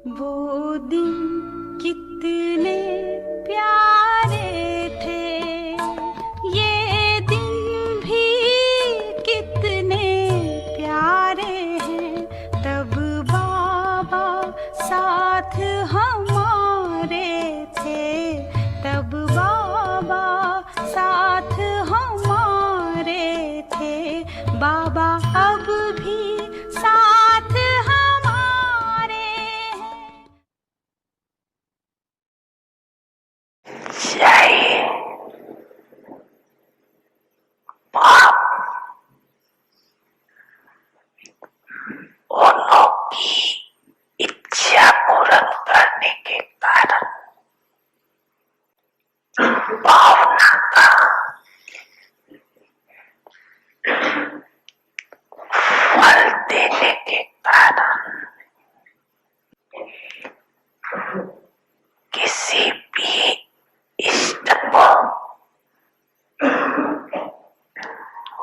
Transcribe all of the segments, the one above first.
वो दिन कितने प्यारे थे, ये दिन भी कितने प्यारे हैं। तब बाबा साथ हमारे थे, तब बाबा साथ हमारे थे। बाबा अब भी साथ हमारे हैं। जय बाप उन्हों की इच्छा पूर्ण करने के कारण भावना का फल देने के कारण किसी भी इष्ट को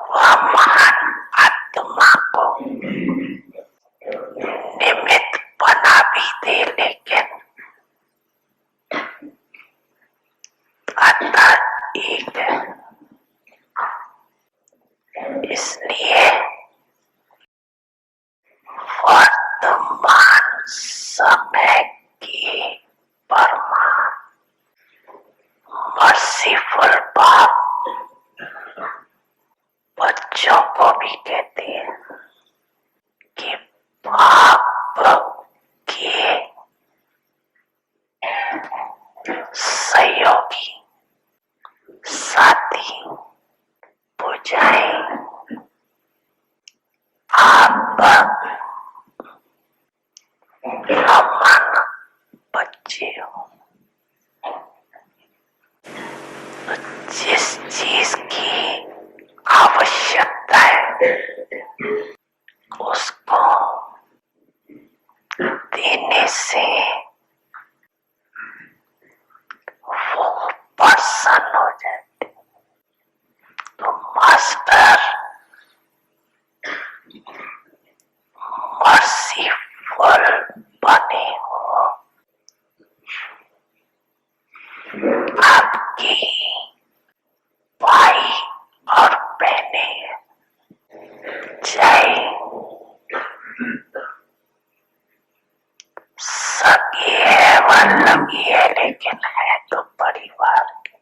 वह महान आत्मा को निमित्त बना भी दे, लेकिन अतः एक इसलिए वर्तमान समय की परमा मर्सीफुल बाप बच्चों को भी कहते हैं कि बाप के सहयोगी साथी बुझाएं। आप ब्राह्मण बच्चे हो, तो जिस चीज की आवश्यकता है उसको देने से वो प्रसन्न हो जाते। तो मास्टर मर्सीफुल बने हो। आपकी भाई और बहनें चाहे सगी है वल्लभी है, लेकिन है तो परिवार के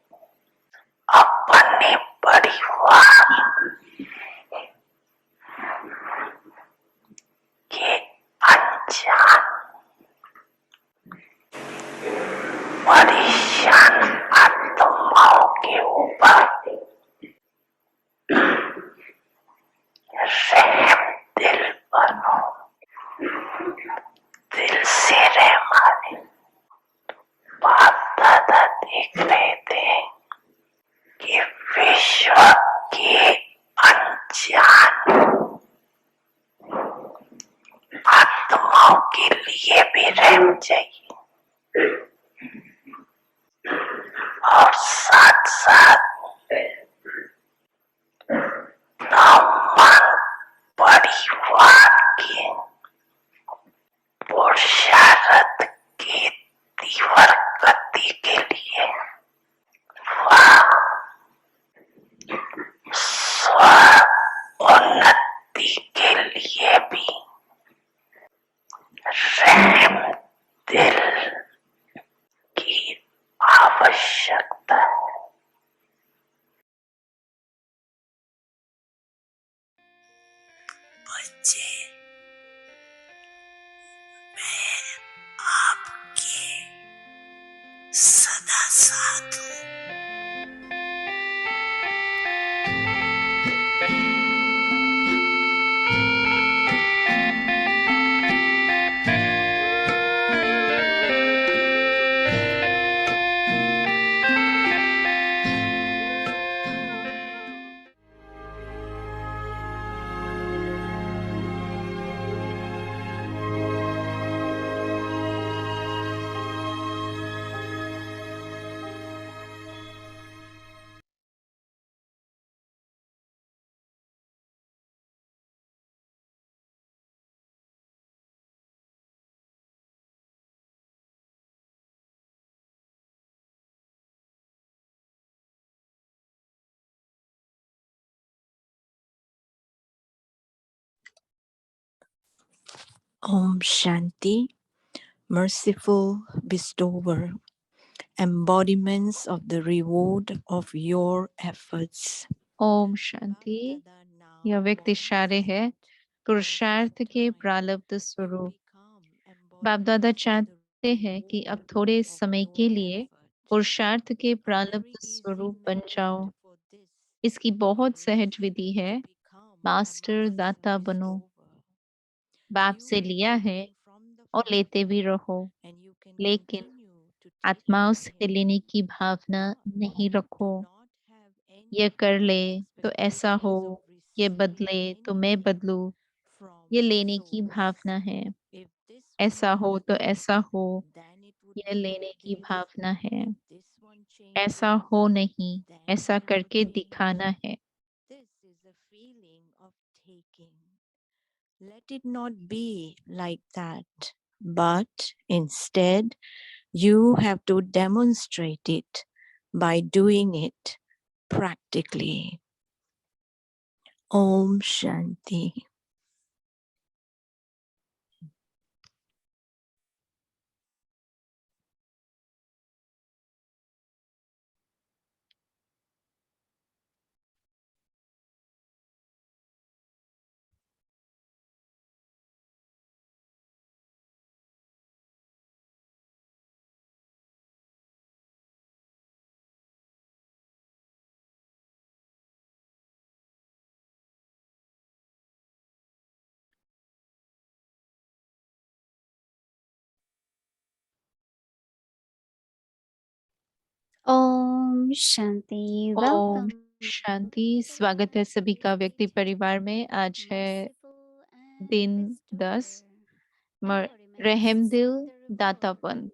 अपने परिवार के अनजान परेशान आत्माओं के ऊपर रहम दिल बनो, दिल से रहमाने। बाप दादा देख रहे थे कि विश्व के अनजान आत्माओं के लिए भी रहम चाहिए, और साथ साथ ब्राह्मण परिवार के पुरुषार्थ की तीव्र गति के लिए वह स्व उन्नति के लिए भी रहम दिल की आवश्यकता है। बच्चे, मैं आपके सदा साथ हूँ। Om Shanti, merciful bestower, embodiments of the reward of your efforts. Om Shanti. यह व्यक्ति इशारे है पुरुषार्थ के प्रारब्ध स्वरूप। बाप दादा चाहते हैं कि अब थोड़े समय के लिए पुरुषार्थ के प्रारब्ध स्वरूप बन जाओ। इसकी बहुत सहज विधि है, मास्टर दाता बनो। बाप से लिया है और लेते भी रहो, लेकिन आत्माओं से लेने की भावना नहीं रखो। ये कर ले तो ऐसा हो, ये बदले तो मैं बदलूं, ये लेने की भावना है। ऐसा हो तो ऐसा हो, यह लेने की भावना है। ऐसा हो नहीं, ऐसा करके दिखाना है। Let it not be like that, but instead you have to demonstrate it by doing it practically. Om Shanti. ओम शांति। ओम वेलकम शांति। स्वागत है सभी का व्यक्ति परिवार में। आज है दिन 10, रहमदिल दातापन,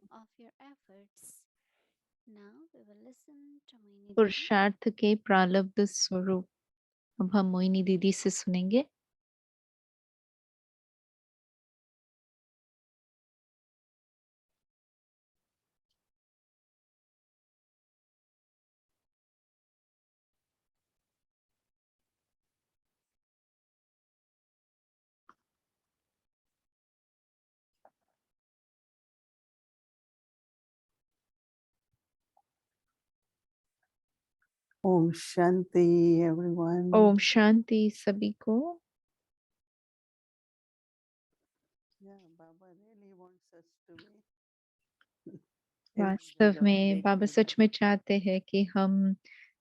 पुरुषार्थ के प्रारब्ध स्वरूप। अब हम मोहिनी दीदी से सुनेंगे। Om Shanti, everyone. Om Shanti सभी को। Yeah, Baba really wants us to be. वास्तव में बाबा सच में चाहते हैं कि हम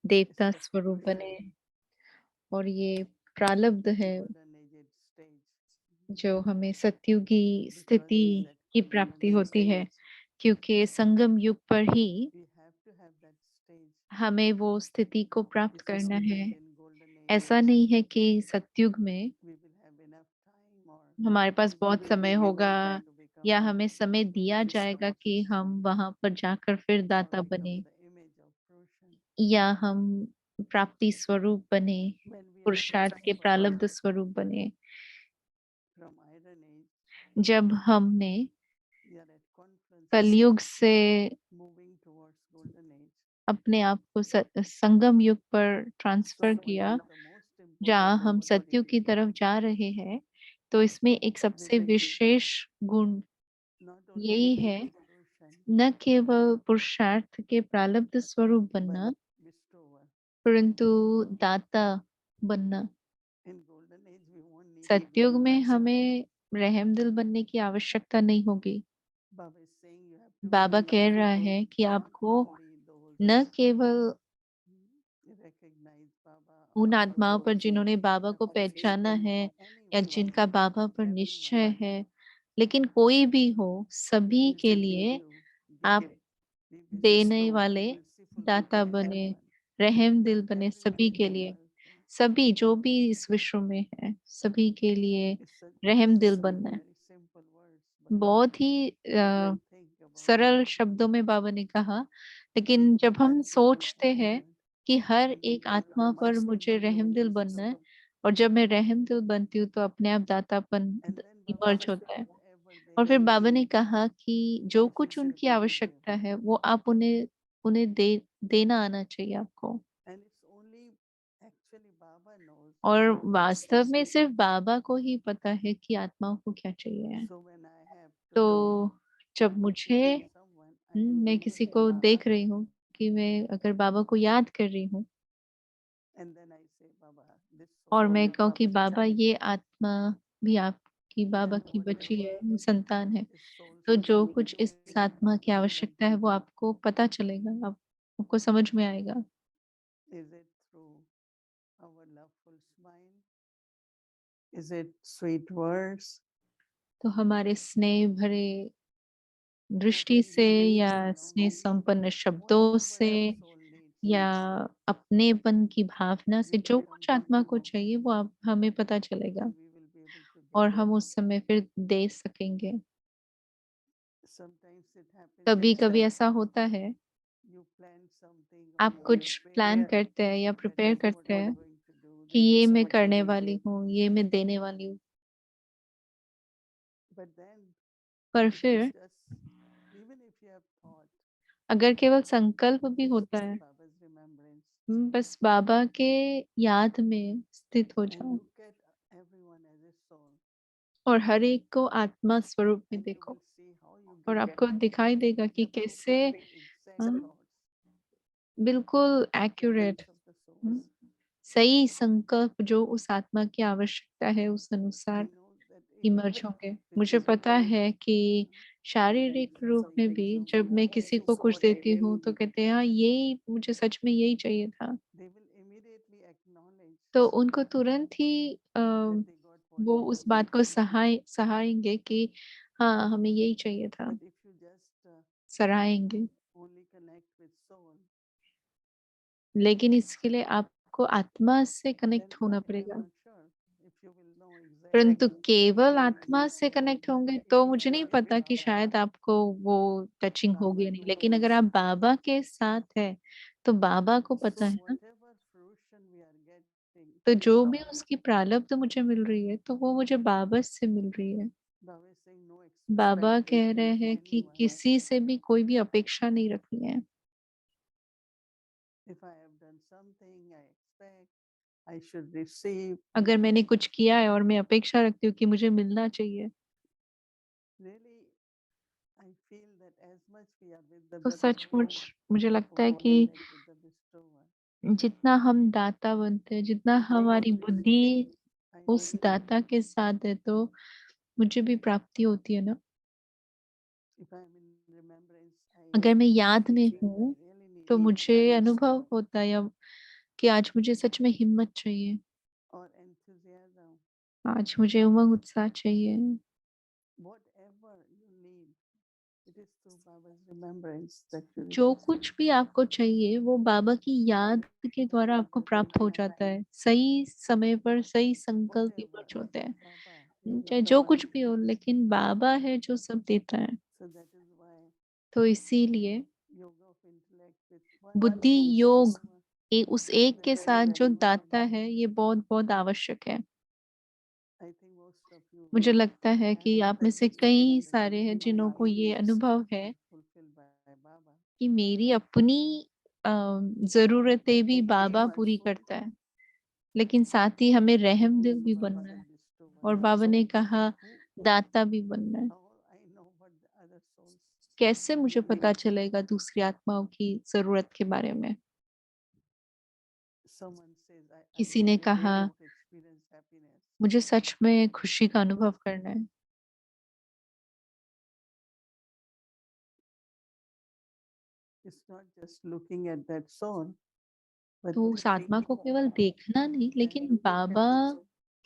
देवता स्वरूप बने, और ये प्रारब्ध है जो हमें सत्युगी स्थिति की प्राप्ति होती है, क्योंकि संगम युग पर ही हमें वो स्थिति को प्राप्त करना है। ऐसा नहीं है कि सत्युग में हमारे पास बहुत समय होगा या हमें समय दिया जाएगा कि हम वहां पर जाकर फिर दाता बने, या हम प्राप्ति स्वरूप बने, पुरुषार्थ के प्रारब्ध स्वरूप बने। जब हमने कलयुग से अपने आप को संगम युग पर ट्रांसफर किया, जहाँ हम सत्युग की तरफ जा रहे हैं, तो इसमें एक सबसे विशेष गुण यही है, न केवल पुरुषार्थ के प्रारब्ध स्वरूप बनना, परंतु दाता बनना। सत्युग में हमें रहमदिल बनने की आवश्यकता नहीं होगी। बाबा कह रहा है कि आपको न केवल उन आत्माओं पर जिन्होंने बाबा को पहचाना है या जिनका बाबा पर निश्चय है, लेकिन कोई भी हो, सभी के लिए आप देने वाले दाता बने, रहम दिल बने। सभी के लिए, सभी जो भी इस विश्व में है, सभी के लिए रहम दिल बनना है। बहुत ही सरल शब्दों में बाबा ने कहा, लेकिन जब हम सोचते हैं कि हर एक आत्मा पर मुझे रहम दिल बनना है, और जब मैं रहम दिल बनती हूँ तो अपने आप दातापन इमर्ज होता है। और फिर बाबा ने कहा कि जो कुछ उनकी आवश्यकता है वो आप उन्हें उन्हें देना आना चाहिए आपको। Actually, Baba knows और what is वास्तव में necessary. सिर्फ बाबा को ही पता है कि आत्माओं को क्या चाहिए। So when I have to तो जब think मुझे someone, I will मैं think किसी of को Baba, देख रही हूँ कि मैं अगर बाबा को याद कर रही हूँ and then I say, Baba, this और soul मैं is कहूँ कि Baba's बाबा child. ये आत्मा भी आपकी बाबा Then की बच्ची है, whatever संतान है, is soul तो जो seeking कुछ to इस it, आत्मा की you will आवश्यकता है वो understand. आपको पता चलेगा, आपको समझ में आएगा। Is it through our loveful smile? Is it sweet words? तो हमारे स्नेह भरे दृष्टि Nothing से really, या स्नेह संपन्न शब्दों whatever से the soul needs. या अपनेपन की भावना से We will जो come कुछ to आत्मा know, को चाहिए वो आप हमें पता चलेगा and we will be able to और give हम it. उस समय फिर दे सकेंगे। Sometimes it happens कभी कभी that ऐसा होता है you plan something or आप you कुछ प्लान prepare करते हैं या that prepare this is what करते I'm हैं going to do, कि this ये is मैं what I करने will वाली give. हूँ, ये मैं देने वाली हूँ, But then पर it is फिर just, even if you have thought, अगर केवल संकल्प भी it's होता just है, Baba's remembrance. बस बाबा के याद में स्थित हो And जाओ look at everyone as a soul. और हर एक को आत्मा स्वरूप में And you देखो will see how you और get आपको दिखाई देगा कि कैसे absolutely exact हम thoughts, बिल्कुल presence accurate of the souls. सही संकल्प जो उस आत्मा की आवश्यकता है उस I अनुसार know that इमर्ज even होंगे। मुझे पता physically, है कि शारीरिक रूप में भी जब मैं किसी को कुछ देती हूँ तो कहते हैं हाँ यही मुझे सच में यही चाहिए था, they will immediately acknowledge तो उनको तुरंत ही that they got what वो they उस needed. बात को सहाएंगे कि हाँ हमें यही चाहिए था, But if you just सराहेंगे। only connect with soul, लेकिन इसके लिए आपको आत्मा से then कनेक्ट होना but I'm पड़ेगा। not sure if you will know परंतु exactly केवल आत्मा से कनेक्ट होंगे whether तो it is मुझे नहीं really पता कि Baba. शायद आपको वो टचिंग होगी Baba या नहीं, लेकिन knows. अगर आप बाबा के साथ है तो बाबा को पता So है ना। whatever fruition we are getting, तो जो भी उसकी प्रारब्ध मुझे मिल रही है तो वो मुझे बाबा से मिल रही है। Baba is saying no बाबा कह expectation रहे of हैं कि anyone. किसी से भी कोई भी अपेक्षा नहीं रखनी है। If I have done something, I expect I should receive. अगर मैंने कुछ किया है और मैं अपेक्षा रखती हूँ कि मुझे मिलना चाहिए, Really, I feel that as much we are with the तो सचमुच bestower, मुझे लगता है कि connect with the bestower, जितना हम दाता बनते हैं, जितना हमारी बुद्धि I उस really, दाता के साथ है, तो मुझे भी प्राप्ति होती है ना। if I'm in remembrance, अगर मैं याद में feel हूँ I really need तो मुझे courage अनुभव होता है कि आज मुझे सच में हिम्मत चाहिए, or enthusiasm, आज मुझे उमंग उत्साह चाहिए। whatever you need. It is through Baba's remembrance that you जो receive. कुछ भी आपको चाहिए वो बाबा की याद के द्वारा आपको प्राप्त हो जाता है। सही समय पर सही संकल्प Whatever, विमर्श होते हैं, Baba, you are चाहे the जो one. कुछ भी हो, लेकिन बाबा है जो सब देता है। So that is why तो इसीलिए yoga of intellect with one बुद्धि योग bestower, उस एक के साथ जो दाता है ये बहुत बहुत आवश्यक है। I think most of you मुझे लगता है कि have आप में से कई सारे हैं जिन्हों को ये अनुभव है fulfilled by Baba. कि मेरी अपनी जरूरतें भी बाबा पूरी करता है, लेकिन साथ ही हमें रहम दिल भी बनना है और बाबा ने कहा दाता भी बनना है। How I know what the other souls. कैसे मुझे पता चलेगा दूसरी आत्माओं की जरूरत के बारे में। Someone says, I किसी ने really कहा want to experience happiness. मुझे सच में खुशी का अनुभव करना है, It's not just looking at that soul, but तो उस आत्मा को केवल देखना नहीं लेकिन बाबा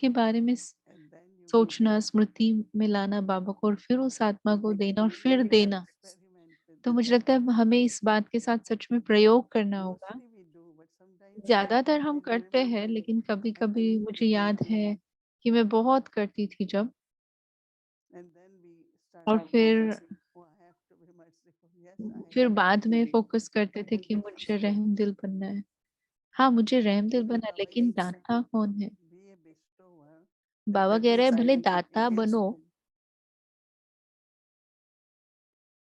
के बारे में and then you will सोचना, स्मृति में लाना बाबा को और फिर उस आत्मा को देना और फिर देना। experiment with तो this. मुझे लगता है हमें इस बात के साथ सच में प्रयोग करना होगा। Mostly we do, but sometimes ज्यादातर हम I करते remember हैं, लेकिन कभी I कभी used मुझे to do याद it. है कि मैं बहुत करती थी जब, And then we और started फिर focusing, oh, I have to be merciful. Yes, I फिर have बाद to में be. फोकस करते थे कि मुझे रहम दिल बनना है। हाँ मुझे रहम दिल बनना है, Baba लेकिन is दाता कौन है? be a bestower. बाबा कह रहे हैं भले दाता बनो,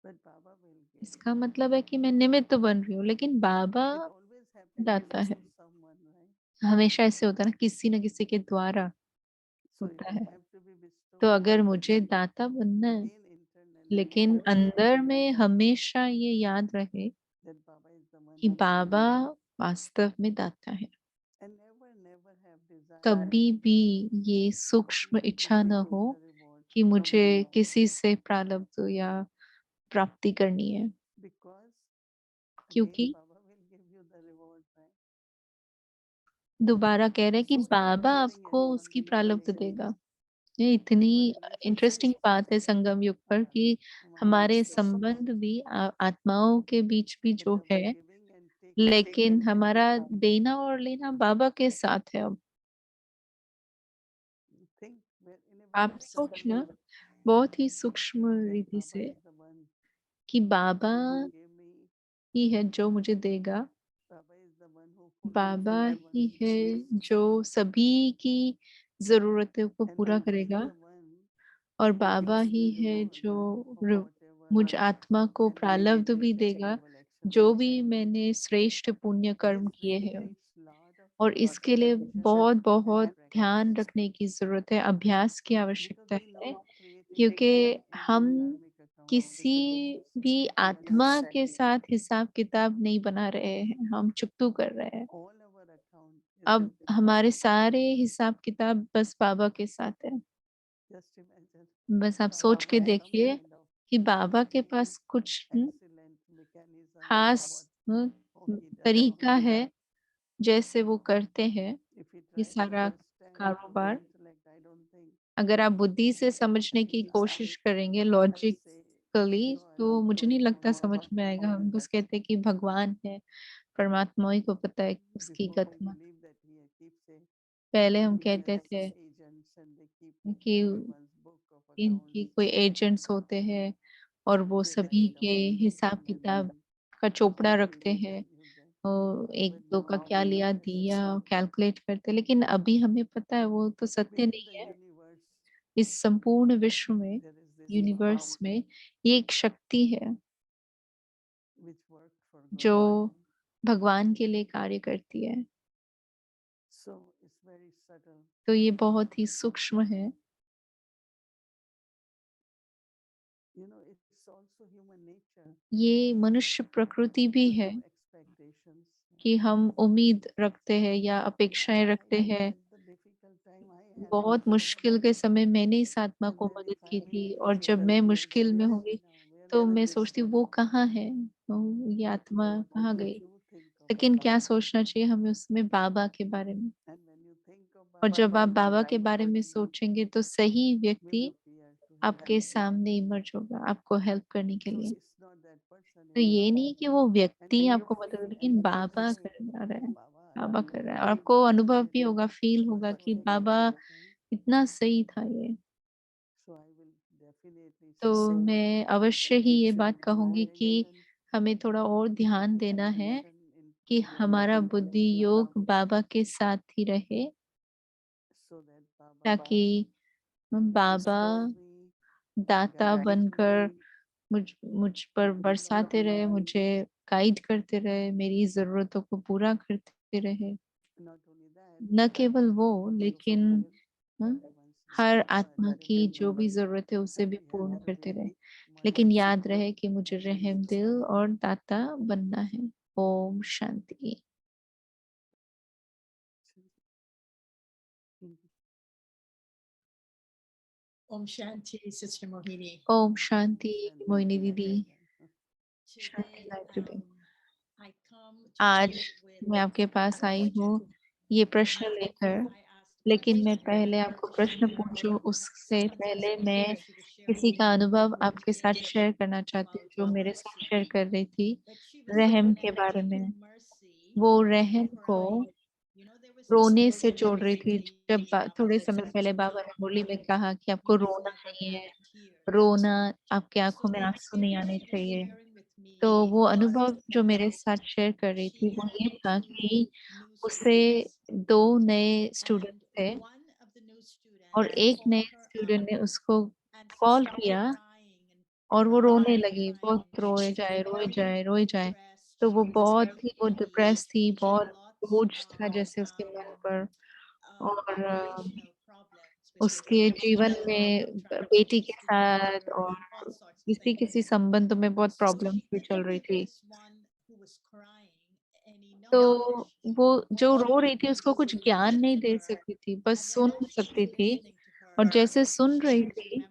But Baba will give. इसका मतलब है कि मैं निमित्त बन रही हूँ, लेकिन बाबा It always happens दाता है। through someone, right? हमेशा ऐसे होता है ना, किसी न किसी के द्वारा So if होता I है। have to be bestowed तो on अगर मुझे somebody, दाता बनना है, again internally लेकिन I have to अंदर में remember हमेशा ये याद रहे that Baba is the one कि who gave बाबा me, वास्तव में दाता है। and never have desire कभी भी ये सूक्ष्म to इच्छा न receive हो the reward कि from मुझे anyone, किसी से प्रारब्ध या प्राप्ति करनी है, because again क्योंकि Baba will give you the reward, right? दोबारा कह रहे हैं कि So stop बाबा fearing आपको anyone उसकी will fail प्रारब्ध you. देगा। ये इतनी Our इंटरेस्टिंग relationships बात also है like संगम that. युग पर हाँ, कि हमारे हमारे रिश्ते सब संबंध भी आत्माओं के बीच भी that जो our है, giving and taking लेकिन हमारा देना और लेना बाबा के साथ है। अब think in a आप very subtle सोचना way बहुत ही सूक्ष्म that रीति Baba से is the one कि बाबा who gave me, ही है जो मुझे देगा, Baba is the one who fulfills Baba he everyone's है needs, जो सभी की जरूरतों को and पूरा Baba is करेगा, the one और who Baba gives he me है reward जो for whatever मुझ आत्मा को and प्रारब्ध भी देगा, noble actions जो I भी have. मैंने श्रेष्ठ पुण्य कर्म This किए really हैं। needs lot of और इसके लिए बहुत attention बहुत and ध्यान practice, रखने की जरूरत है, अभ्यास की because आवश्यकता we है, not creating क्योंकि any हम karmic account with किसी the भी beings. आत्मा के साथ हिसाब किताब नहीं बना रहे हैं, हम चुकतू कर रहे हैं। All our account is अब with the हमारे Baba. सारे हिसाब किताब बस बाबा के साथ है। Just imagine बस आप Baba सोच के has some देखिए kind of कि बाबा के very पास कुछ excellent mechanism खास how he does all तरीका this. है जैसे वो करते हैं If we ये try to सारा understand through the कारोबार। intellect, I don't think अगर आप बुद्धि से समझने की we कोशिश करेंगे ourselves say, लॉजिकली, I तो am मुझे नहीं sorry for लगता समझ Baba में आएगा। and हम बस that's कहते हैं कि भगवान है, परमात्मा ही को पता है उसकी before we गत। believe that he keeps a पहले हम कहते numerous थे agents and they keep कि everyone's book of इनकी accounts, कोई एजेंट्स होते हैं और वो they सभी write के down हिसाब everything and किताब then का चोपड़ा they रखते will हैं, tell you that और एक when दो you का are क्या लिया दिया कैलकुलेट करते, लेकिन अभी हमें पता है वो तो सत्य within the नहीं है। universe इस संपूर्ण विश्व में, there is this universe power में, ये एक शक्ति है which worked for जो God. भगवान के लिए कार्य करती है। So it's very subtle. तो ये बहुत ही सूक्ष्म है। It's also human nature ये मनुष्य प्रकृति भी to है have expectations. कि हम उम्मीद रखते हैं या And अपेक्षाएं रखते हैं। at the difficult time I have बहुत also, मुश्किल के समय मैंने इस आत्मा and को then मदद if I की will थी, और say जब that मैं where मुश्किल में Baba is होंगी now, तो where मैं is सोचती he? वो कहाँ है, ये But आत्मा कहाँ what गई। you think of लेकिन Baba, क्या सोचना चाहिए हमें उसमें बाबा के बारे में। and when you think of और Baba, जब आप then the बाबा के right बारे में person सोचेंगे तो सही will व्यक्ति appear to help आपके you. सामने इमर्ज होगा आपको हेल्प करने के So लिए। it's not that person, तो it's ये Baba. नहीं कि वो And व्यक्ति when you आपको मदद, feel and लेकिन when you बाबा say, कर रहा है, Baba, बाबा कर रहा है। और gave आपको me अनुभव भी this होगा, फील होगा कि perfect बाबा example. इतना सही था ये। So I will definitely तो say मैं अवश्य ही we ये should बात be more कहूंगी कि patient, हमें थोड़ा और ध्यान देना है attention कि into हमारा बुद्धि योग बाबा के साथ ही रहे, so that Baba ताकि बाबा inspires me, दाता guides बनकर me, मुझ मुझ पर and fill all बरसाते रहे, my मुझे needs. गाइड करते रहे, मेरी जरूरतों को पूरा करते रहे। Not only that, न केवल वो, to लेकिन fulfill हाँ, everyone's हर needs. But आत्मा की जो remember, भी जरूरत है उसे भी we have पूर्ण to करते रहे। be लेकिन merciful याद रहे कि मुझे and रहम giving. दिल और दाता बनना है। Om Shanti. Om Shanti, Sister Mohini. Om Shanti Shanti, Mohini Baba. दीदी। शांति Today, Gayatri. I come to आज you with मैं आपके पास a आई हूँ question. ये But प्रश्न लेकर, before I ask the लेकिन मैं question, पहले I want आपको to प्रश्न share पूछूं उससे someone's पहले मैं experience she was sharing किसी with का me अनुभव आपके साथ today शेयर करना चाहती हूँ, about जो मेरे साथ शेयर mercy. कर रही थी That she was रहम के बारे connecting में। mercy वो to रहम को crying. There was this रोने से portion in जोड़ the रही थी। जब reading about थोड़े that समय पहले do बाबा not ने मुरली में cry. कहा कि आपको You रोना never नहीं have है, tears. रोना आपके So आंखों में the आंसू नहीं experience आने she was चाहिए। sharing with तो me वो was अनुभव जो मेरे that साथ शेयर कर रही she थी वो had ये था two कि new उसे students, 2 नए स्टूडेंट and थे one of the new और students एक नए called her up स्टूडेंट ने उसको and she कॉल started किया crying and और वो रोने crying and लगी, crying. बहुत She रोए was जाए, रोए very जाए, रोए जाए। depressed. तो She वो was बहुत very ही वो heavy. डिप्रेस थी, She had a बहुत lot बोझ था जैसे उसके मन पर। और उसके जीवन में बेटी के साथ और किसी किसी संबंध में बहुत प्रॉब्लम्स भी चल रही थी। तो वो जो रो रही थी उसको कुछ ज्ञान नहीं दे सकती थी, बस सुन सकती थी। और जैसे सुन रही थी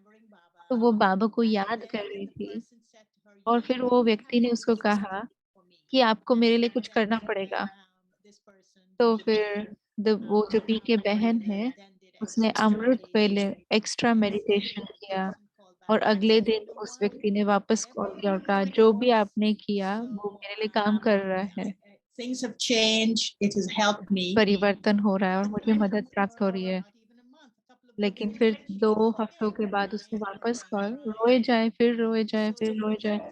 तो वो बाबा को याद कर रही थी। और फिर वो व्यक्ति ने उसको कहा कि आपको मेरे लिए कुछ करना पड़ेगा। तो फिर वो जो पी के बहन है उसने अमृत वेले एक्स्ट्रा मेडिटेशन किया। और अगले दिन उस व्यक्ति ने वापस कॉल किया और कहा जो भी आपने किया वो मेरे लिए काम कर रहा है, Things have changed. It has helped me. परिवर्तन हो रहा है और मुझे मदद प्राप्त हो रही है। लेकिन फिर 2 हफ्तों के बाद उसने वापस कॉल, रोए जाए फिर रोए जाए फिर रोए जाए।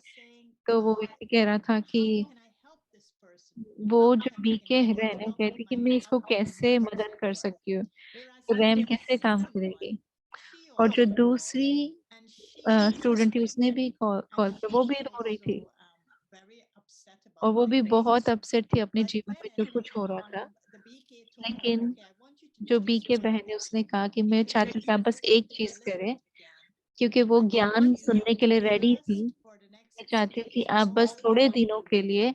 तो वो व्यक्ति कह रहा था कि वो जो बीके रहने कहती कि मैं इसको कैसे मदद कर सकती हूँ, तो रैम कैसे काम करेगी। और जो दूसरी स्टूडेंट थी उसने भी कॉल कॉल किया, वो भी रो रही थी और वो भी बहुत अपसेट थी अपने जीवन में जो कुछ हो रहा था। लेकिन जो बीके बहन है उसने कहा कि मैं चाहती हूँ कि आप बस एक चीज करें, क्योंकि वो ज्ञान सुनने के लिए रेडी थी। मैं चाहती हूँ कि आप बस थोड़े दिनों के लिए,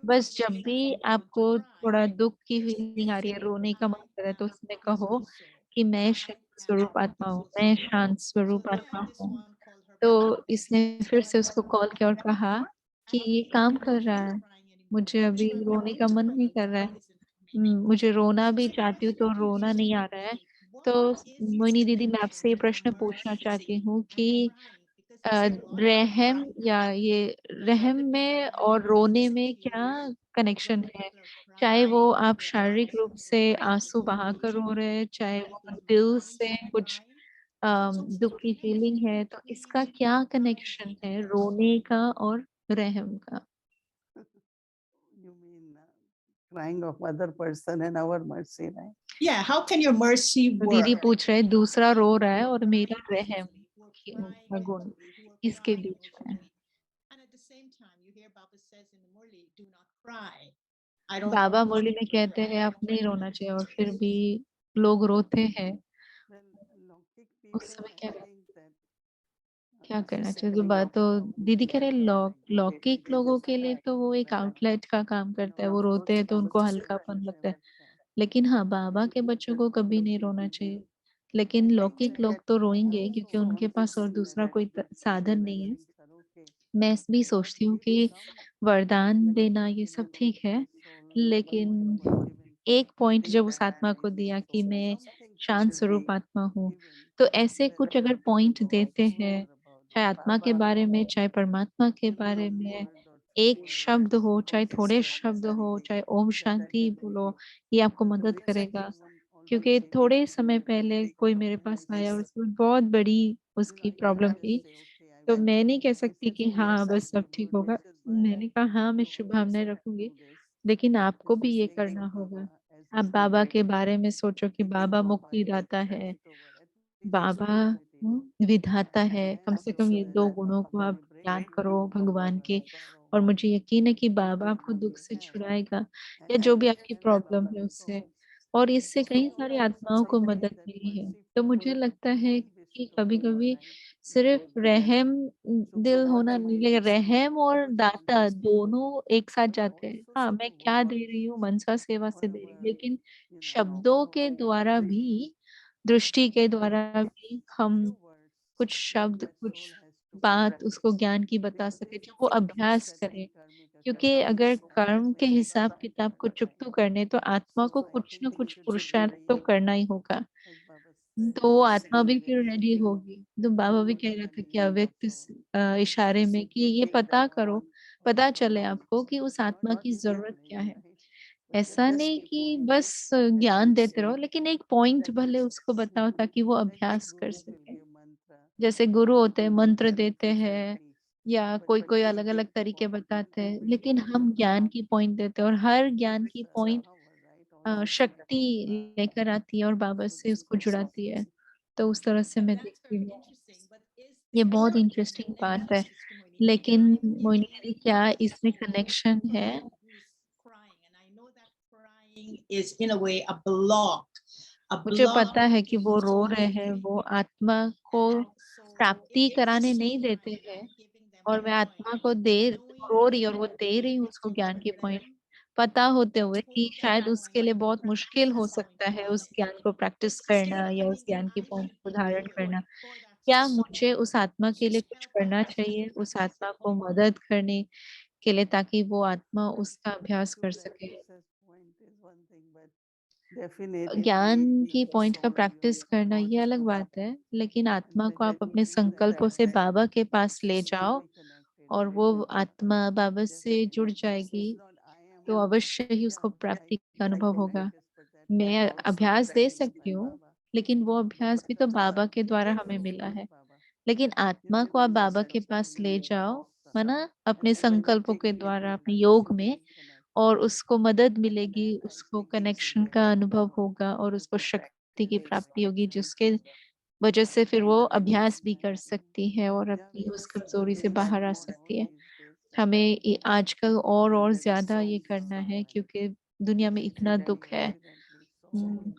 बस जब भी आपको थोड़ा दुख की फीलिंग आ रही है, रोने का मन कर रहा है, तो उसमें कहो कि मैं शांत स्वरूप आत्मा हूँ, मैं शांत स्वरूप आत्मा हूँ। तो इसने फिर से उसको कॉल किया और कहा कि ये काम कर रहा है, मुझे अभी रोने का मन नहीं कर रहा है। मुझे रोना भी चाहती हूँ तो रोना नहीं आ रहा है। तो मोहिनी दीदी मैं आपसे ये प्रश्न पूछना चाहती हूँ कि रहम या ये रहम में और रोने में क्या कनेक्शन है? चाहे वो आप शारीरिक रूप से आंसू बहाकर रो रहे हैं, चाहे वो दिल से कुछ दुख की फीलिंग है, तो इसका क्या कनेक्शन है रोने का और रहम का? You mean crying of other person and our mercy, right? Yeah, how can your mercy तो दीदी work? पूछ रहे दूसरा रो रहा है और मेरा रहम का गुण इसके बीच में। And at the same time, you hear Baba says in the Murli, do not cry. I don't बाबा मुरली में कहते हैं आप नहीं रोना चाहिए और फिर भी लोग रोते हैं। Well, Lokik उस people, समय I क्या think that क्या करना चाहिए? तो बात तो दीदी कह रहे लौकिक लोगों के लिए तो वो एक आउटलेट का काम करता है, वो रोते हैं तो उनको हल्कापन लगता है। लेकिन हाँ बाबा के बच्चों को कभी नहीं रोना चाहिए। लेकिन लौकिक लोग तो रोएंगे क्योंकि उनके पास और दूसरा कोई साधन नहीं है। मैं भी सोचती हूँ कि वरदान देना ये सब ठीक है, लेकिन एक पॉइंट जब उस आत्मा को दिया कि मैं शांत स्वरूप आत्मा हूँ, तो ऐसे कुछ अगर पॉइंट देते हैं, चाहे आत्मा के बारे में चाहे परमात्मा के बारे में, एक शब्द हो चाहे थोड़े शब्द हो, चाहे ओम शांति बोलो, ये आपको मदद करेगा। क्योंकि थोड़े समय पहले कोई मेरे पास आया और उसमें बहुत बड़ी उसकी प्रॉब्लम थी। तो मैं नहीं कह सकती कि हाँ बस सब ठीक होगा। मैंने कहा हाँ मैं शुभकामनाएं रखूंगी, लेकिन आपको भी ये करना होगा। आप बाबा के बारे में सोचो कि बाबा मुक्तिदाता है, बाबा विधाता है। कम से कम ये 2 गुणों को आप याद करो भगवान के। और मुझे यकीन है कि बाबा आपको दुख से छुड़ाएगा या जो भी आपकी प्रॉब्लम है उससे। और इससे कई सारी आत्माओं को मदद मिली है। तो मुझे लगता है कि कभी कभी सिर्फ रहम दिल होना नहीं, लेकिन रहम और दाता दोनों एक साथ जाते हैं। हाँ मैं क्या दे रही हूँ मनसा सेवा से दे रही हूँ, लेकिन शब्दों के द्वारा भी, दृष्टि के द्वारा भी हम कुछ शब्द कुछ बात उसको ज्ञान की बता सके जो वो अभ्यास करे। क्योंकि अगर कर्म के हिसाब किताब को चुकतू करने तो आत्मा को कुछ ना कुछ पुरुषार्थ तो करना ही होगा। तो वो आत्मा भी फिर रेडी होगी। तो बाबा भी कह रहा था कि अव्यक्त इशारे में कि ये पता करो, पता चले आपको कि उस आत्मा की जरूरत क्या है। ऐसा नहीं कि बस ज्ञान देते रहो, लेकिन एक पॉइंट भले उसको बताओ ताकि वो अभ्यास कर सके। जैसे गुरु होते हैं मंत्र देते हैं या कोई कोई अलग अलग तरीके बताते हैं, लेकिन हम ज्ञान की पॉइंट देते हैं और हर ज्ञान की पॉइंट शक्ति लेकर आती है और बाबा से उसको जुड़ाती है। तो उस तरह से मैं देखती हूँ। ये बहुत इंटरेस्टिंग बात है। लेकिन मोहिनी दीदी क्या इसमें कनेक्शन है? crying is in a way a block. A मुझे block पता है कि वो against रो रहे हैं, moving. वो आत्मा को And so प्राप्ति it's कराने the नहीं same देते way हैं, I'm giving them और मैं आत्मा को points, they knowing row that रही हूँ और वो they're दे रही हूँ doing उसको it ज्ञान के for पॉइंट, them. पता होते I हुए कि told them शायद I'm उसके लिए going to बहुत मुश्किल हो practice going सकता to है उस it. ज्ञान को But प्रैक्टिस Sister करना या उस Stephanie, ज्ञान की I पॉइंट should को be धारण करना। praying for that क्या soul. मुझे उस आत्मा के लिए Just कुछ help करना us चाहिए, to उस practice आत्मा it को going to मदद it. करने के लिए, ताकि वो आत्मा But उसका अभ्यास to कर सके? practice as point is one thing, but ज्ञान definitively की in the पॉइंट का soul you प्रैक्टिस करना ये अलग want बात है, लेकिन and आत्मा that को आप doesn't अपने mean that संकल्पों से बाबा के पास ले जाओ fully connected. और It वो isn't that. आत्मा बाबा से जुड़ Definitely. जाएगी, It's not I am. तो अवश्य ही उसको प्राप्ति का I अनुभव can होगा। manifest, but that मैं also अभ्यास दे depends सकती on हूँ, Baba. लेकिन वो But अभ्यास भी तो बाबा के द्वारा हमें also मिला with है। Baba. लेकिन आत्मा को आप बाबा के पास ले जाओ, है ना, अपने संकल्पों के द्वारा, अपने योग में, और उसको मदद मिलेगी, उसको कनेक्शन का अनुभव होगा और उसको शक्ति की प्राप्ति होगी, जिसके वजह से फिर वो अभ्यास भी कर सकती है और अपनी उस कमजोरी से बाहर आ सकती है। हमें आजकल और ज्यादा ये करना है, क्योंकि दुनिया में इतना दुख है। हम्म,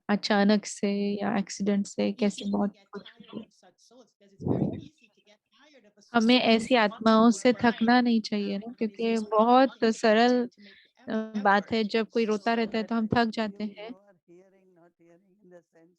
अचानक से या एक्सीडेंट से Easy कैसे to मौत get हो tired जाती है। of such souls because it's very easy to get tired of a हमें soul ऐसी who आत्माओं constantly से crying. थकना नहीं चाहिए ना, It is क्योंकि just very बहुत easy सरल to make the बात है, effort. जब कोई रोता So रहता है तो हम थक जाते You हैं। are hearing, not hearing in the sense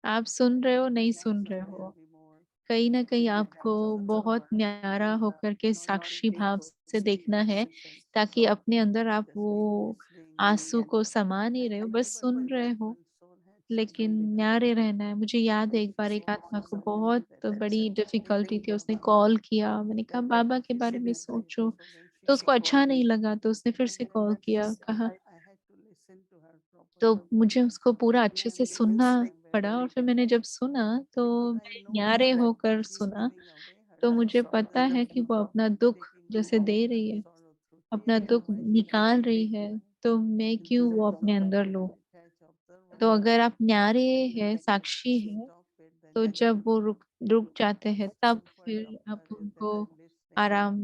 आप सुन रहे हो, नहीं that सुन रहे somewhere हो, be more कहीं ना कहीं आपको detached बहुत or न्यारा होकर के not साक्षी taking भाव so से देखना है, innocent, ताकि अपने अंदर आप just वो being listening. आंसू को समा नहीं रहे हो, And बस even सुन for रहे that, हो, one soul had लेकिन something न्यारे difficult. रहना है। मुझे याद है एक बार एक So आत्मा को something बहुत that बड़ी डिफिकल्टी थी, उसने Baba. कॉल किया, मैंने कहा That बाबा के she बारे में didn't try. सोचो, So when तो she उसको अच्छा called नहीं me, लगा, तो उसने फिर से कॉल but किया, कहा, I had to listen to her तो properly. मुझे उसको पूरा Maybe अच्छे I'm से being सुनना I'm पड़ा, और very फिर मैंने जब सुना तो because I मैं know न्यारे that होकर she's सुना, giving away her तो life मुझे पता है doesn't कि mean वो अपना दुख taking जैसे away दे her रही है, sorrow through अपना tears. दुख Why should I निकाल रही take है, life तो मैं in the क्यों वो sense अपने of अंदर being लूं। a detached observer? तो अगर आप न्यारे Maybe हैं, I could साक्षी हैं, stop it. Then तो जब वो रुक रुक जाते हैं, तब फिर comfort आप after is that उनको I'm listening, आराम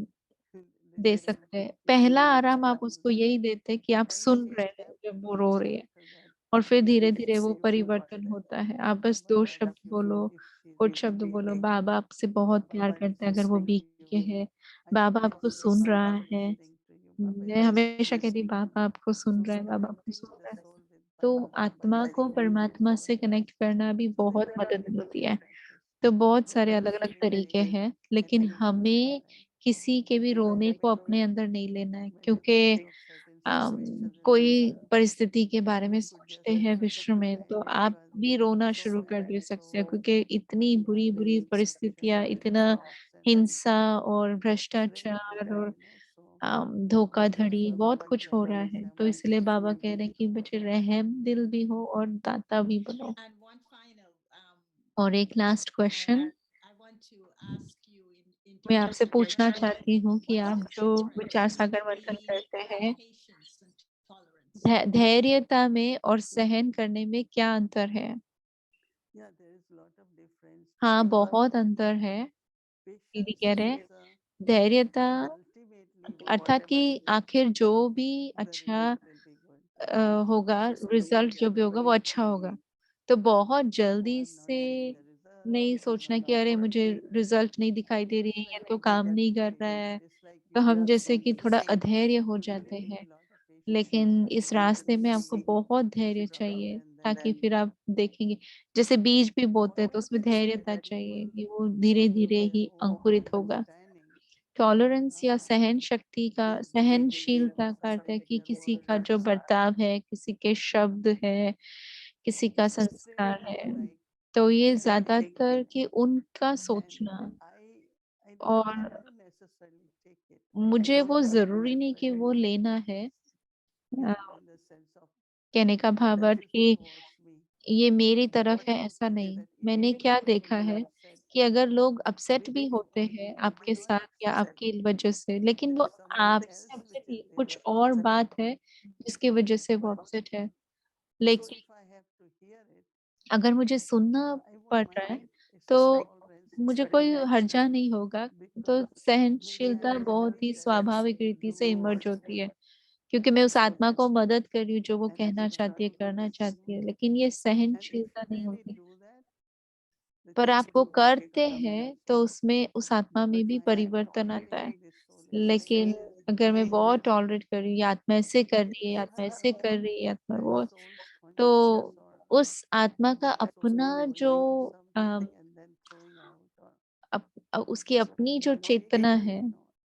दे listening सकते हैं। to पहला her आराम आप उसको truth. यही देते हैं कि आप When सुन she रहे हैं stepped जब वो रो away रही है, after that, और फिर धीरे she धीरे वो used the परिवर्तन word होता है। आप बस Baba, 2 thank शब्द you. बोलो, If she कुछ really शब्द बोलो, feeling, बाबा आपसे बहुत प्यार Baba is करते हैं अगर वो listening to बीके you. है, I बाबा always आपको say, सुन Baba रहा is है। listening to you. Baba is मैं हमेशा listening. कहती बाबा आपको सुन So रहा है, बाबा आपको connecting सुन the रहा है। soul with तो Baba, Baba आत्मा को listening to परमात्मा you. से कनेक्ट करना भी So बहुत there are मदद मिलती different है। practice. तो बहुत But सारे I'm अलग अलग तरीके feeling हैं, लेकिन getting हमें किसी के भी रोने को अपने अंदर नहीं लेना है, क्योंकि certain कोई situations परिस्थिति के बारे में you could सोचते just हैं विश्व में, तो आप because भी रोना so शुरू कर दे सकते हैं, so क्योंकि इतनी बुरी बुरी परिस्थितियां, इतना हिंसा और it's very भ्रष्टाचार और difficult, so धोखाधड़ी, for बहुत Baba कुछ ki हो रहा है। तो understand इसलिए बाबा कह रहे हैं कि मुझे रहम दिल भी हो और दाता भी बनो। And one final और एक last question I want to ask you in मैं terms आपसे of your पूछना journey, चाहती हूँ कि what's आप the जो विचार difference सागर मंथन between करते हैं, patience and tolerance? धैर्यता में और सहन करने में क्या अंतर है? yeah, there is lot of difference. हाँ, बहुत अंतर है। दीदी Patience कह रहे हैं is धैर्यता, ultimately अर्थात कि आखिर जो भी the अच्छा result will be good. होगा, रिजल्ट जो भी होगा वो अच्छा होगा। तो बहुत Oh, जल्दी I'm not से seeing the result. नहीं सोचना कि अरे मुझे रिजल्ट नहीं दिखाई दे रही है, It's ये like तो काम नहीं कर रहा है, it's like तो you हम जैसे कि थोड़ा अधैर्य हो really जाते need हैं। lot of patience लेकिन इस रास्ते में आपको बहुत धैर्य चाहिए, ताकि फिर आप देखेंगे, जैसे बीज भी बोते हैं तो उसमें धैर्यता चाहिए कि वो धीरे धीरे ही अंकुरित होगा। understanding. टॉलरेंस या सहन शक्ति का, सहनशीलता का अर्थ है कि किसी का जो बर्ताव है, किसी के शब्द है, किसी का संस्कार है, तो ये ज्यादातर कि उनका सोचना, I don't और have to necessarily take it. मुझे वो जरूरी नहीं कि वो लेना है। अ, In the sense of कहने का भाव that अर्थ is कि towards me. ये मेरी तरफ What है, I ऐसा feel is नहीं। that मैंने even क्या if देखा people are है upset, कि अगर लोग अपसेट भी होते हैं they आपके don't साथ या आपकी वजह से, लेकिन वो something else आपसे which अपसेट is नहीं, कुछ there. और बात है जिसकी वजह से वो अपसेट है। So लेकिन if I have to hear it, अगर मुझे सुनना I पड़ won't रहा है, mind. It's तो tolerance मुझे कोई हर्जा नहीं होगा। तो because maybe सहनशीलता I'm बहुत ही feeling that स्वाभाविक रीति से इमर्ज होती है। क्योंकि मैं उस आत्मा को मदद कर रही हूँ जो वो And as कहना you चाहती है, start करना चाहती है, noticing, लेकिन ये and if सहनशीलता you नहीं really होती। do that, the पर आप change वो will take करते हैं dominance. तो उसमें उस आत्मा But में भी my परिवर्तन आता है। tolerating this soul is लेकिन really अगर मैं बहुत dangerous. टॉलरेट कर रही हूँ, ये आत्मा ऐसे कर रही है, ये आत्मा ऐसे Yeah, कर रही है, आत्मा that वो, soul's तो consciousness or उस आत्मा का that soul अपना is जो doing a, something and then throwing out or उसकी अपनी जो not चेतना able, है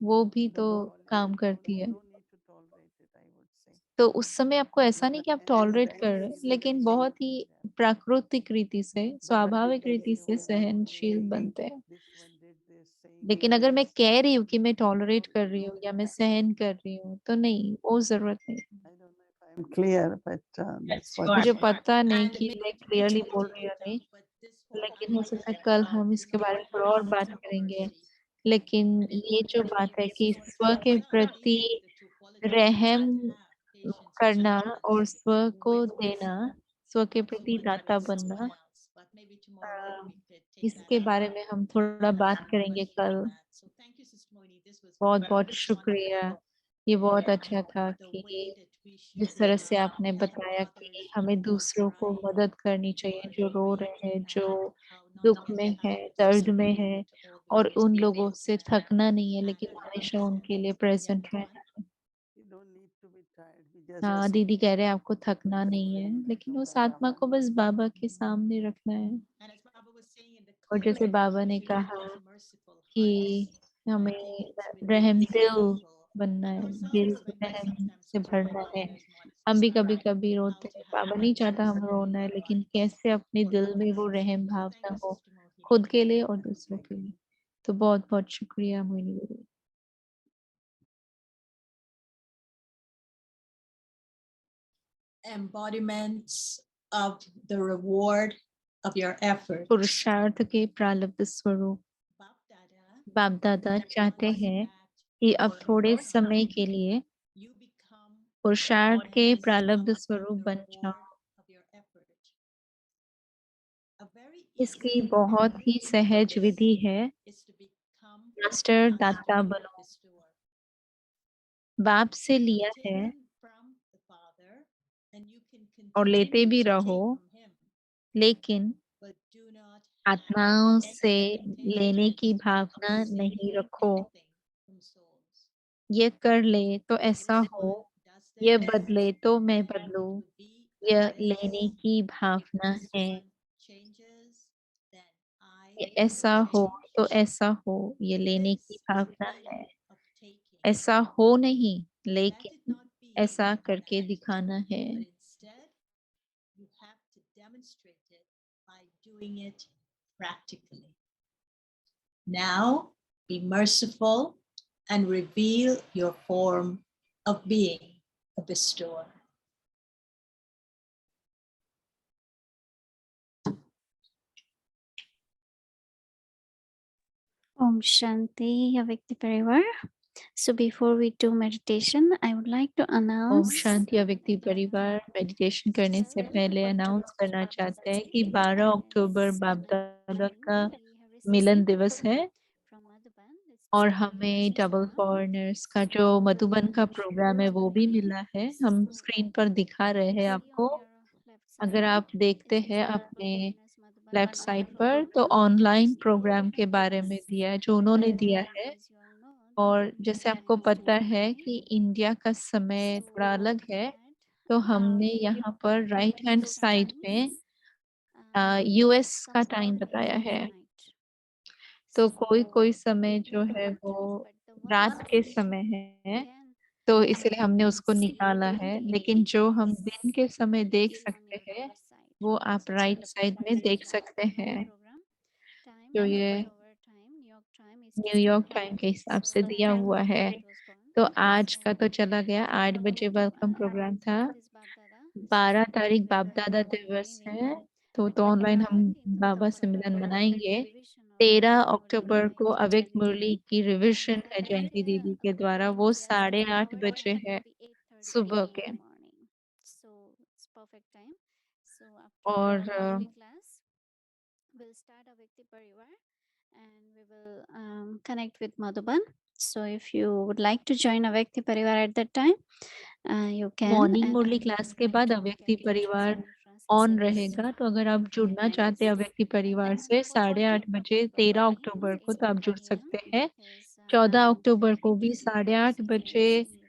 वो भी the तो body. काम करती You है। don't need to tolerate it, I would say. तो उस समय आपको ऐसा नहीं But कि आप as टॉलरेट I कर रहे हैं, feel लेकिन the बहुत change ही in them, प्राकृतिक रीति से, the स्वाभाविक multiple रीति से feelings of, सहनशील okay, बनते हैं। this one did this, saying लेकिन this, अगर मैं कह रही हूँ कि मैं you टॉलरेट don't कर you रही हूँ don't या मैं have सहन कर रही हूँ, तो नहीं, वो ज़रूरत नहीं है। I don't know if I'm clear, but that's what मुझे I want. पता नहीं And कि maybe मैं to क्लियरली tone बोल it रही हूँ या down, नहीं, but this whole लेकिन हो सकता है idea कल of हम इसके बारे में थोड़ा और बात infinite करेंगे। mercy, लेकिन and in ये order जो to बात be है कि restored स्व from के love, प्रति these are the two qualities we रहम have to have: patience and करना और gentleness स्व को with देना, wisdom, स्व के not प्रति throwing it दाता at बनना, someone else. But maybe tomorrow a, we could take that इसके up बारे में हम थोड़ा and बात have a करेंगे question on कल। that. So thank you, Sister Moni. This was बहुत-बहुत very शुक्रिया। wonderful. ये बहुत And अच्छा था the कि way that we should जिस तरह से आपने help बताया कि others हमें who are दूसरों को crying, मदद करनी who चाहिए, are जो रो grieving, रहे हैं, जो and how not to दुःख get में है, tired. दर्द So we में leave है, it और always उन to लोगों से that. थकना नहीं है, And लेकिन हमेशा उनके लिए thank you प्रेज़ेंट everyone. रहना है। You don't need to be tired. We just हाँ, दीदी कह रहे हैं आपको थकना नहीं है, remember लेकिन to उस Baba. आत्मा को बस बाबा के सामने रखना है। And as Baba was saying in the और जैसे closing, बाबा ने we need to कहा have merciful कि hearts. And I हमें think it's with रहम those दिल people बनना and है, ourselves दिल as well. We रहम sometimes से too भरना है। often, as Monica हम भी said, कभी-कभी how रोते to हैं, have बाबा नहीं चाहता हम merciful रोना है, लेकिन hearts कैसे अपने for दिल में others. वो रहम So thank भावना you, हो, Sister Mohini. खुद के लिए और दूसरों के लिए। तो बहुत-बहुत शुक्रिया मोहिनी दीदी। Embodiments of the reward of your effort. पुरुषार्थ के प्रारब्ध स्वरूप Bap Dada बाप दादा चाहते हैं कि अब थोड़े समय के लिए you become पुरुषार्थ के embodiments प्रारब्ध of स्वरूप the बन जाओ। reward of your effort. A very इसकी easy बहुत ही सहज विधि है, is to become master master दाता बनो। bestower. बाप से You have लिया है taken from the Father and you can और लेते continue भी to रहो, take from him, लेकिन but do not आत्माओं have से लेने की expectations भावना of नहीं receiving रखो। anything from souls. ये कर ले तो ऐसा This हो, one does ये this, बदले तो मैं then बदलूं, it would be like यह this. लेने की If भावना this है। one changes, then I ये will ऐसा हो change. तो ऐसा हो, ये लेने की This is भावना the है। way of taking. ऐसा हो नहीं, Let it लेकिन not be ऐसा an करके act, दिखाना है। but instead you have to demonstrate it by doing it practically. Now be merciful and reveal your form of being a bestower. Om Shanti, Avyakti Parivar. So before we do meditation, I would like to Om announce शांति अव्यक्ति परिवार meditation करने से पहले announce करना चाहते हैं कि 12 अक्टूबर बाप दादा का मिलन दिवस है और हमें डबल फॉरेनर्स का जो मधुबन का प्रोग्राम है वो भी मिला है। हम स्क्रीन पर दिखा रहे हैं आपको। अगर आप देखते हैं अपने लेफ्ट साइड पर तो ऑनलाइन प्रोग्राम के बारे में दिया है जो उन्होंने दिया है। और जैसे आपको पता है कि इंडिया का समय थोड़ा अलग है, तो हमने यहाँ पर राइट हैंड साइड में यूएस का टाइम बताया है। तो कोई समय जो है वो रात के समय है, तो इसलिए हमने उसको निकाला है। लेकिन जो हम दिन के समय देख सकते हैं, वो आप राइट साइड में देख सकते हैं। जो ये न्यूयॉर्क टाइम के हिसाब से दिया हुआ है। तो आज का तो चला गया, 8 बजे वेलकम प्रोग्राम था। 12 तारीख बाप दादा दिवस है, तो ऑनलाइन हम बाबा से मिलन मनाएंगे। 13 अक्टूबर को अवेक मुरली की रिविजन है जयंती दीदी के द्वारा, वो 8:30 बजे है सुबह के। और and we will connect with Madhuban. So if you would like to join Avyakti Parivar at that time, you can. Morning and I Murali will class के invite बाद you to अव्यक्ति get in touch with परिवार Francis on Xavier's रहेगा, तो अगर आप जुड़ना mail चाहते हैं list. अव्यक्ति परिवार And से 8:30 4:40 बजे October 13 morning, अक्टूबर को it's तो आप 4 जुड़ a.m. सकते हैं। because 14 अक्टूबर को भी Avyakti 8:30 Parivar बजे seniors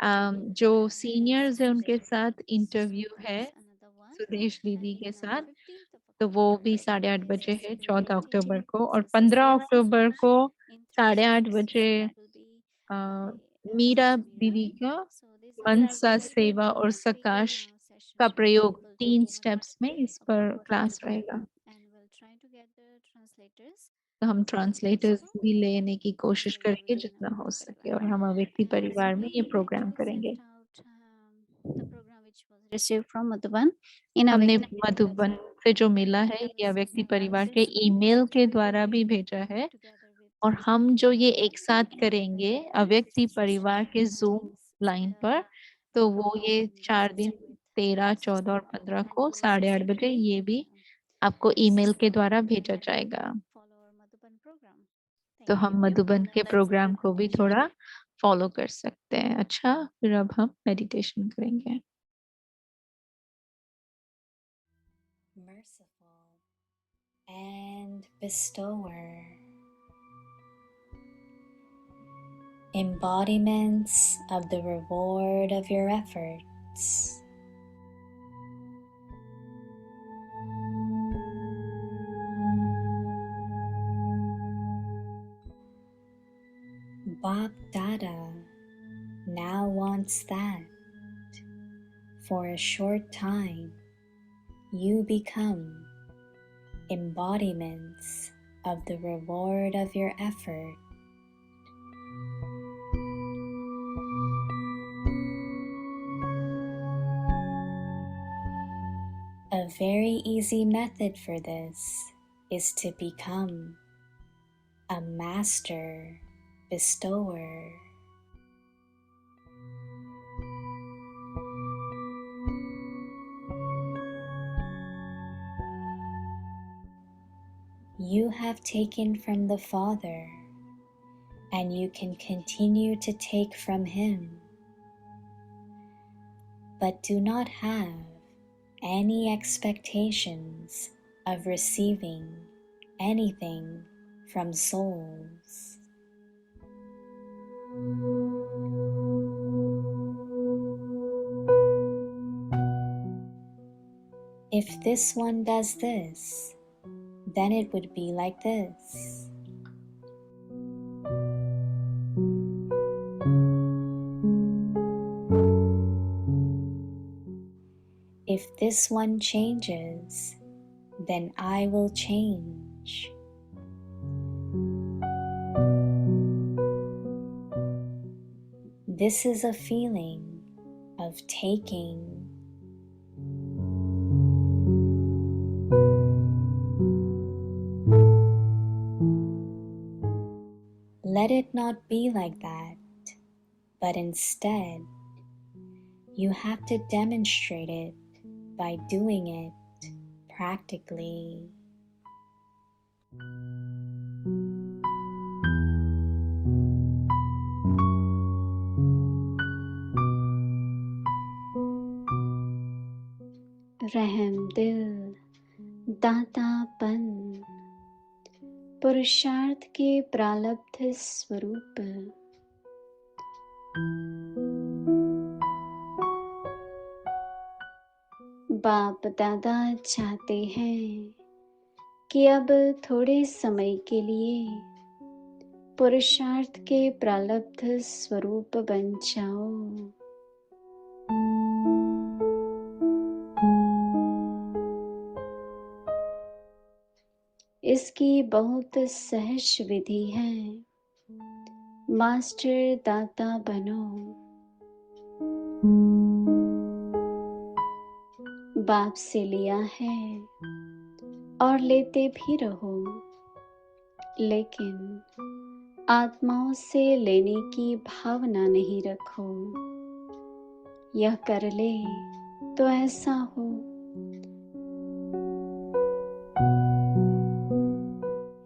interview जो is सीनियर्स है उनके scheduled. साथ So इंटरव्यू है there's another one. सुदेश दीदी And के then साथ, 15th of तो वो October, भी 8:30 there's a बजे है 14 6:30 अक्टूबर को, और 6:30 15 अक्टूबर session को in 8:30 Thrissur. बजे So that will be a, by Meera Sister Meera. दीदी का So these are Mansa the सेवा और three सकाश sessions का will be प्रयोग available 3 till स्टेप्स में इस 14th पर October. क्लास रहेगा। And we'll try to get the translators तो हम ट्रांसलेटर्स also भी लेने की कोशिश to करेंगे join जितना हो Avyakti सके, Parivar. और हम अव्यक्ति So परिवार में ये we प्रोग्राम will करेंगे। send out the program which was received from Madhuban in हमने Avyakti मधुबन से जो मिला है ये अव्यक्ति परिवार के ईमेल के द्वारा भी भेजा है, together with और हम जो ये एक साथ and करेंगे then अव्यक्ति Sister परिवार के Shri जूम has, लाइन पर, तो वो ये 4 दिन 13, 14 और 15 को 8:30 बजे ये भी आपको ईमेल के द्वारा भेजा जाएगा। follow our Madhuban program. तो Thank हम you. मधुबन के Let's प्रोग्राम start को भी meditation. थोड़ा फॉलो कर सकते हैं। अच्छा, फिर अब हम मेडिटेशन करेंगे। Merciful and bestower, embodiments of the reward of your efforts. Bap Dada now wants that for a short time you become embodiments of the reward of your effort. A very easy method for this is to become a master bestower. You have taken from the Father, and you can continue to take from Him, but do not have any expectations of receiving anything from souls. If this one does this, then it would be like this. If this one changes, then I will change. This is a feeling of taking. Let it not be like that, but instead, you have to demonstrate it by doing it practically. रहम दिल, दातापन, पुरुषार्थ के प्रालब्ध स्वरूप, बाप दादा चाहते हैं कि अब थोड़े समय के लिए पुरुषार्थ के प्रालब्ध स्वरूप बन जाओ। इसकी बहुत सहज विधि है। मास्टर दाता बनो, बाप से लिया है और लेते भी रहो, लेकिन आत्माओं से लेने की भावना नहीं रखो। यह कर ले तो ऐसा हो,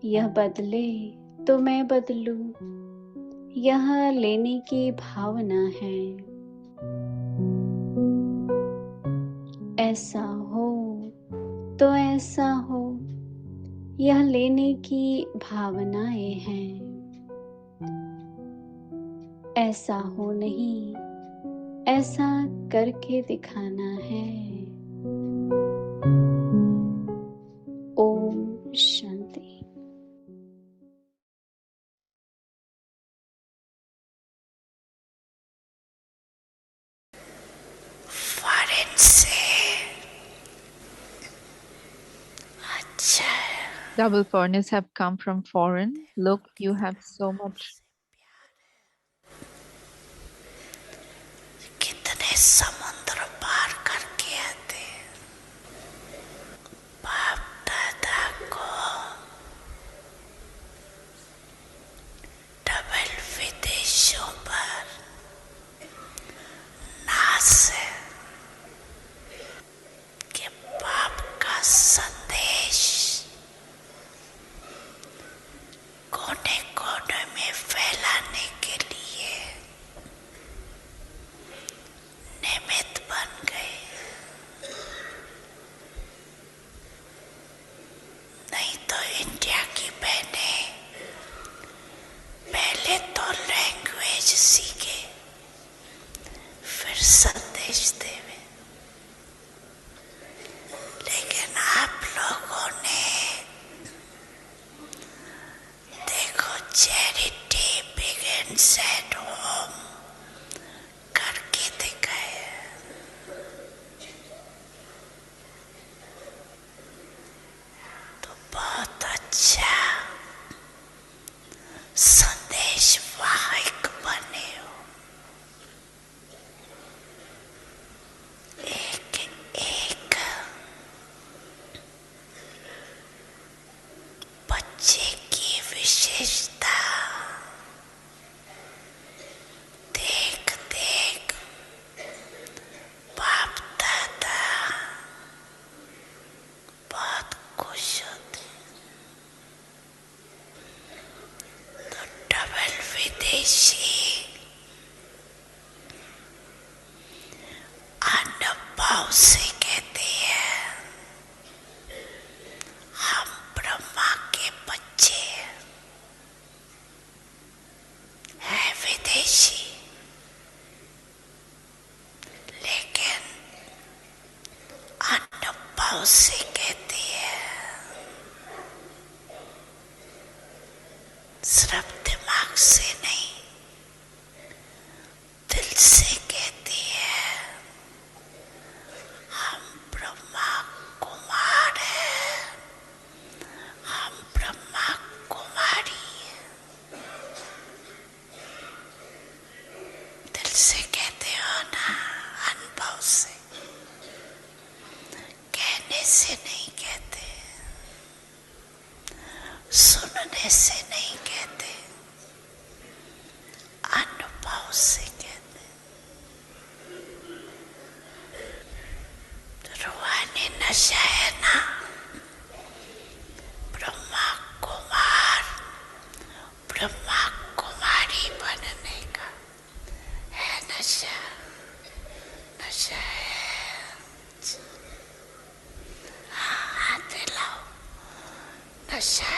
यह बदले तो मैं बदलूं, यह लेने की भावना है। ऐसा हो तो ऐसा हो, यह लेने की भावनाएं हैं। ऐसा हो नहीं, ऐसा करके दिखाना है। ओम शांति। फॉरेन से अच्छा Double foreigners have come from foreign. Look, you have so much. कितने समुद्र पार करके आते बाप दादा को डबल विदेशों पर नाज है कि बाप का संदेश कोने कोने में फैलाने के लिए निमित्त बन गए। नहीं तो इंडिया की बहनें पहले तो लैंग्वेज सीखे फिर संदेश देवे, लेकिन आप लोगों ने देखो चैरिटी बिगिंस एट होम करके दिखाया। तो बहुत अच्छा संदेश वाहक बने हो। एक एक बच्चे की विशेषता देख देख बाप दादा बहुत खुश होते। तो डबल विदेशी अनुभव से कहते हैं हम ब्रह्मा के बच्चे हैं विदेशी, लेकिन अनुभव से कहते हैं सिर्फ दिमाग से नहीं, दिल से कहती है हम ब्रह्मा कुमार हैं, हम ब्रह्मा कुमारी हैं। दिल से कहते हो ना, अनुभव से, कहने से नहीं कहते, सुनने से नहीं कहते, अनुभव से कहते। रूहानी नशा है ना, ब्रह्मा कुमार ब्रह्मा कुमारी बनने का है नशा। नशा है, हाथ दिलाओ, नशा